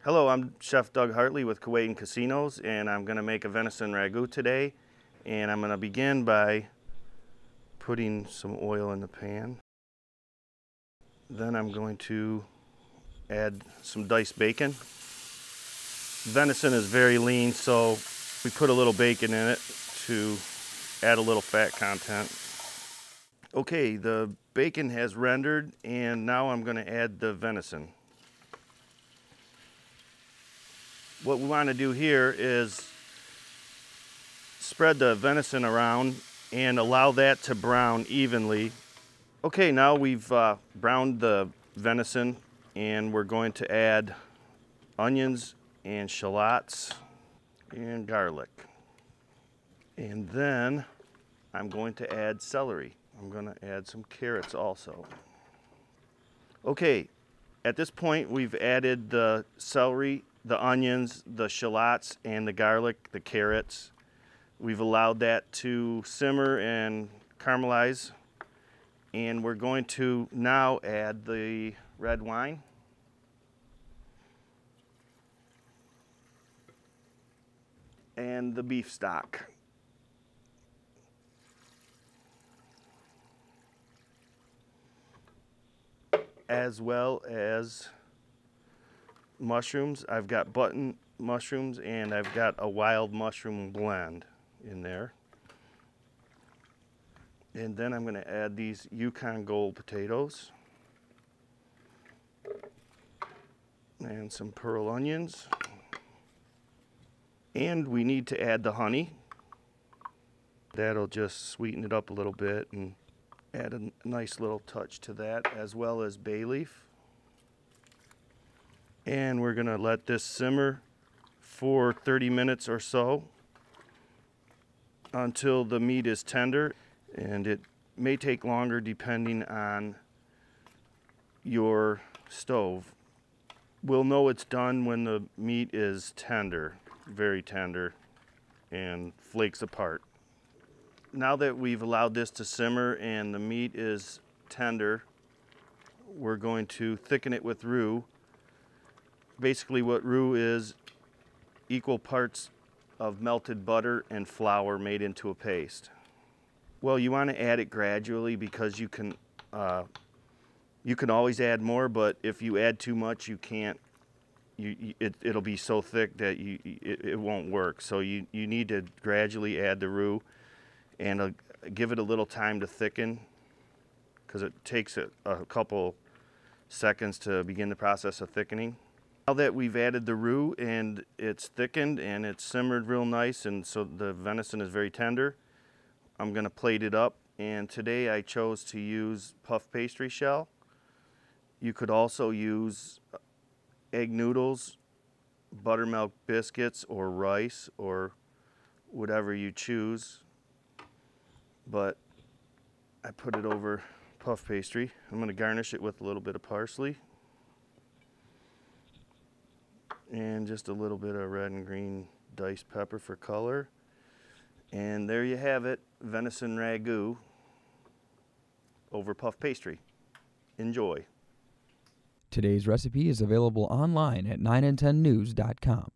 Hello, I'm Chef Doug Hartley with Kewadin Casinos, and I'm going to make a venison ragu today. And I'm going to begin by putting some oil in the pan. Then I'm going to add some diced bacon. Venison is very lean, so we put a little bacon in it to add a little fat content. Okay, the bacon has rendered, and now I'm going to add the venison. What we want to do here is spread the venison around and allow that to brown evenly. Okay, now we've browned the venison, and we're going to add onions and shallots and garlic. And then I'm going to add celery. I'm going to add some carrots also. Okay, at this point we've added the celery, the onions, the shallots, and the garlic, the carrots. We've allowed that to simmer and caramelize. And we're going to now add the red wine. And the beef stock. As well as mushrooms. I've got button mushrooms and I've got a wild mushroom blend in there. And then I'm going to add these Yukon Gold potatoes and some pearl onions. And we need to add the honey. That'll just sweeten it up a little bit and add a nice little touch to that, as well as bay leaf. And we're going to let this simmer for 30 minutes or so until the meat is tender, and it may take longer depending on your stove. We'll know it's done when the meat is tender, very tender, and flakes apart. Now that we've allowed this to simmer and the meat is tender, we're going to thicken it with roux. Basically what roux is, equal parts of melted butter and flour made into a paste. Well, you want to add it gradually because you can always add more, but if you add too much, you can't. It'll be so thick that it won't work. So you need to gradually add the roux and give it a little time to thicken, because it takes a couple seconds to begin the process of thickening. Now that we've added the roux and it's thickened and it's simmered real nice, and so the venison is very tender, I'm going to plate it up. And today I chose to use puff pastry shell. You could also use egg noodles, buttermilk biscuits, or rice, or whatever you choose. But I put it over puff pastry. I'm going to garnish it with a little bit of parsley and just a little bit of red and green diced pepper for color. And there you have it, venison ragu over puff pastry. Enjoy. Today's recipe is available online at 9and10news.com.